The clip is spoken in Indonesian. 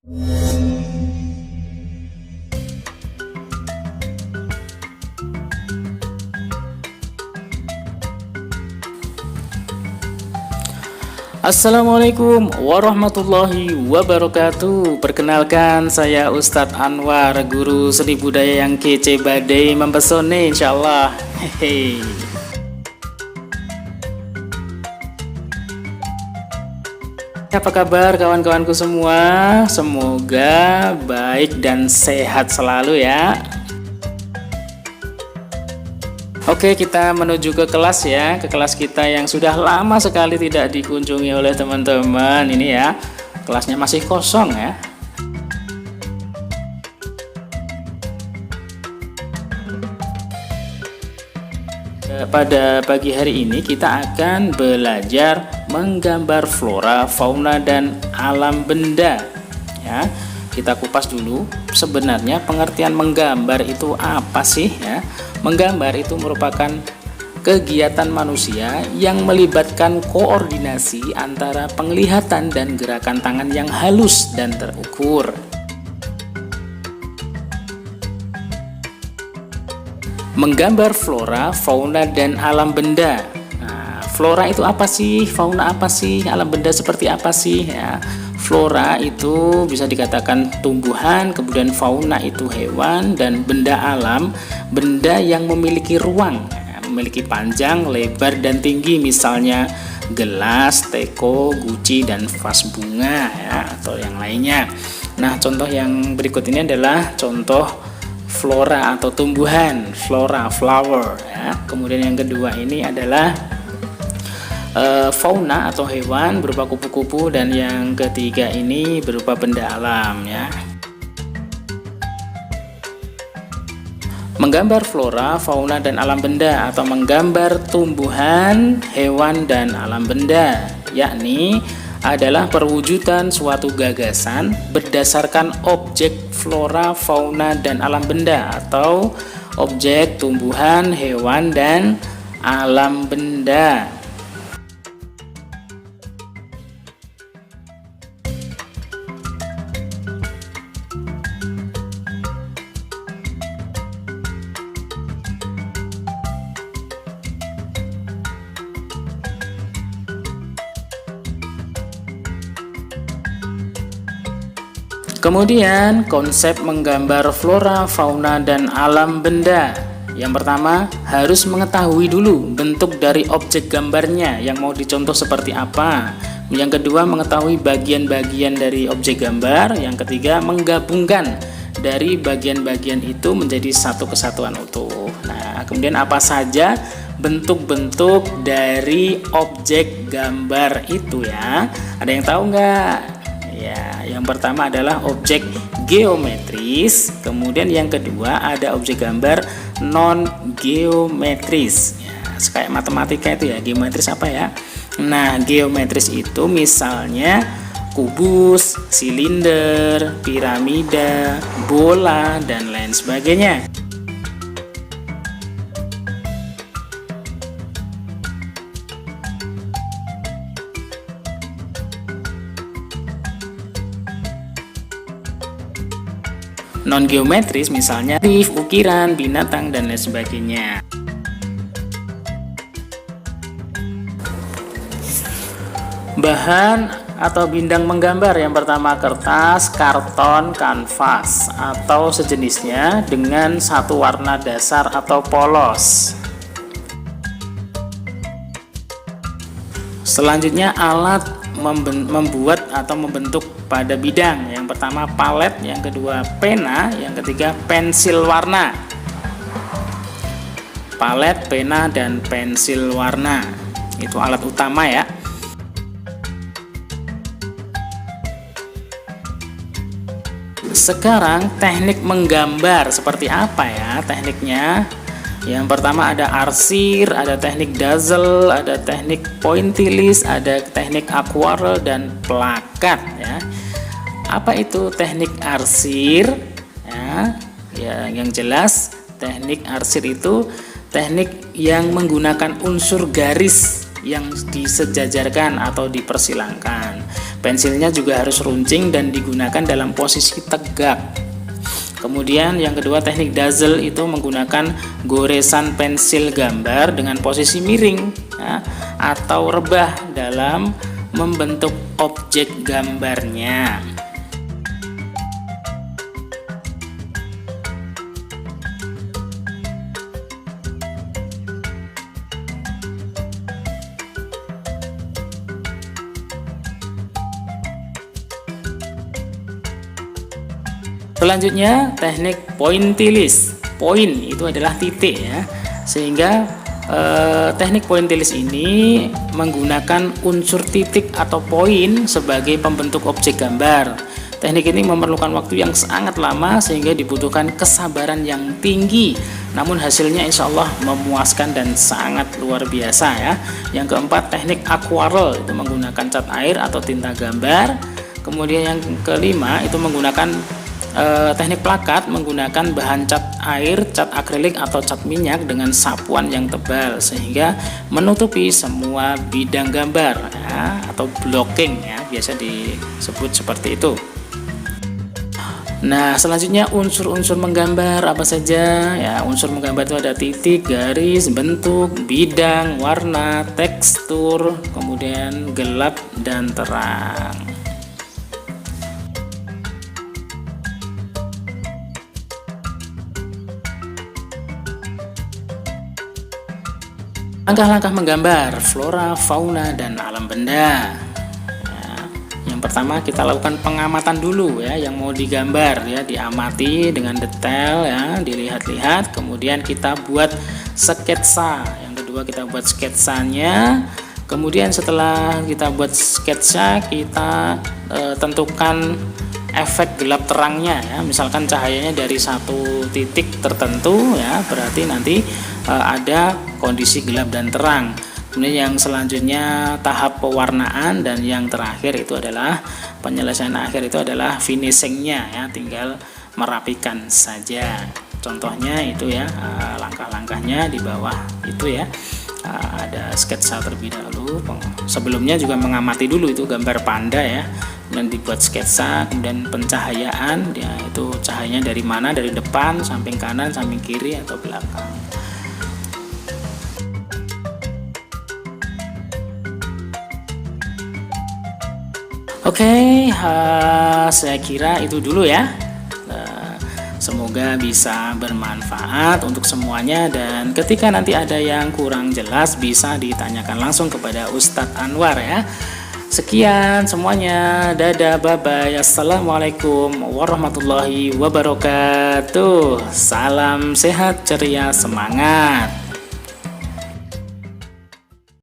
Assalamualaikum warahmatullahi wabarakatuh. Perkenalkan, saya Ustadz Anwar, guru seni budaya yang kece badai mempesona insyaallah. Hehe. Apa kabar kawan-kawanku semua? Semoga baik dan sehat selalu ya. Oke, kita menuju ke kelas ya, ke kelas kita yang sudah lama sekali tidak dikunjungi oleh teman-teman. Ini ya, kelasnya masih kosong ya. Pada pagi hari ini kita akan belajar menggambar flora, fauna, dan alam benda ya. Kita kupas dulu sebenarnya pengertian menggambar itu apa sih ya. Menggambar itu merupakan kegiatan manusia yang melibatkan koordinasi antara penglihatan dan gerakan tangan yang halus dan terukur. Menggambar flora, fauna, dan alam benda. Nah, flora itu apa sih? Fauna apa sih? Alam benda seperti apa sih ya? Flora itu bisa dikatakan tumbuhan, kemudian fauna itu hewan, dan benda alam, benda yang memiliki ruang, memiliki panjang, lebar, dan tinggi, misalnya gelas, teko, guci, dan vas bunga ya, atau yang lainnya. Nah, contoh yang berikut ini adalah contoh flora atau tumbuhan, flora, flower ya. Kemudian yang kedua ini adalah fauna atau hewan berupa kupu-kupu, dan yang ketiga ini berupa benda alam ya. Menggambar flora, fauna, dan alam benda atau menggambar tumbuhan, hewan, dan alam benda, yakni adalah perwujudan suatu gagasan berdasarkan objek flora, fauna, dan alam benda atau objek tumbuhan, hewan, dan alam benda. Kemudian konsep menggambar flora, fauna, dan alam benda. Yang pertama, harus mengetahui dulu bentuk dari objek gambarnya yang mau dicontoh seperti apa. Yang kedua, mengetahui bagian-bagian dari objek gambar. Yang ketiga, menggabungkan dari bagian-bagian itu menjadi satu kesatuan utuh. Nah, kemudian apa saja bentuk-bentuk dari objek gambar itu ya? Ada yang tahu nggak? Ya, yang pertama adalah objek geometris, kemudian yang kedua ada objek gambar non geometris. Ya, kayak matematika itu ya, geometris apa ya? Nah, geometris itu misalnya kubus, silinder, piramida, bola, dan lain sebagainya. Non geometris misalnya relief, ukiran, binatang, dan lain sebagainya. Bahan atau bidang menggambar yang pertama kertas, karton, kanvas atau sejenisnya dengan satu warna dasar atau polos. Selanjutnya alat membuat atau membentuk pada bidang. Yang pertama palet, yang kedua pena, yang ketiga pensil warna. Palet, pena, dan pensil warna itu alat utama ya. Sekarang teknik menggambar seperti apa ya tekniknya? Yang pertama ada arsir, ada teknik dazzle, ada teknik pointillis, ada teknik aquarel, dan plakat ya. Apa itu teknik arsir? Ya, yang jelas teknik arsir itu teknik yang menggunakan unsur garis yang disejajarkan atau dipersilangkan. Pensilnya juga harus runcing dan digunakan dalam posisi tegak. Kemudian yang kedua, teknik dazzle itu menggunakan goresan pensil gambar dengan posisi miring ya, atau rebah dalam membentuk objek gambarnya. Selanjutnya teknik pointillis. Poin itu adalah titik ya, sehingga teknik pointillis ini menggunakan unsur titik atau poin sebagai pembentuk objek gambar. Teknik ini memerlukan waktu yang sangat lama sehingga dibutuhkan kesabaran yang tinggi, namun hasilnya insya Allah memuaskan dan sangat luar biasa ya. Yang keempat, teknik aquarel itu menggunakan cat air atau tinta gambar. Kemudian yang kelima itu menggunakan teknik plakat, menggunakan bahan cat air, cat akrilik atau cat minyak dengan sapuan yang tebal sehingga menutupi semua bidang gambar ya, atau blocking ya, biasa disebut seperti itu. Nah, selanjutnya unsur-unsur menggambar apa saja ya. Unsur menggambar itu ada titik, garis, bentuk, bidang, warna, tekstur, kemudian gelap dan terang. Langkah-langkah menggambar flora, fauna, dan alam benda. Ya, yang pertama kita lakukan pengamatan dulu ya, yang mau digambar ya, diamati dengan detail ya, dilihat-lihat. Kemudian kita buat sketsa. Yang kedua kita buat sketsanya. Kemudian setelah kita buat sketsa, kita tentukan efek gelap terangnya ya. Misalkan cahayanya dari satu titik tertentu ya, berarti nanti ada kondisi gelap dan terang. Kemudian yang selanjutnya tahap pewarnaan, dan yang terakhir itu adalah penyelesaian akhir, itu adalah finishingnya ya, tinggal merapikan saja. Contohnya itu ya, langkah-langkahnya di bawah itu ya. Ada sketsa terlebih dahulu, sebelumnya juga mengamati dulu itu gambar panda ya, kemudian dibuat sketsa. Kemudian pencahayaan ya, itu cahayanya dari mana, dari depan, samping kanan, samping kiri, atau belakang. Oke, saya kira itu dulu ya. Semoga bisa bermanfaat untuk semuanya, dan ketika nanti ada yang kurang jelas bisa ditanyakan langsung kepada Ustadz Anwar ya. Sekian semuanya, dadah, bye-bye, assalamualaikum warahmatullahi wabarakatuh. Salam sehat, ceria, semangat.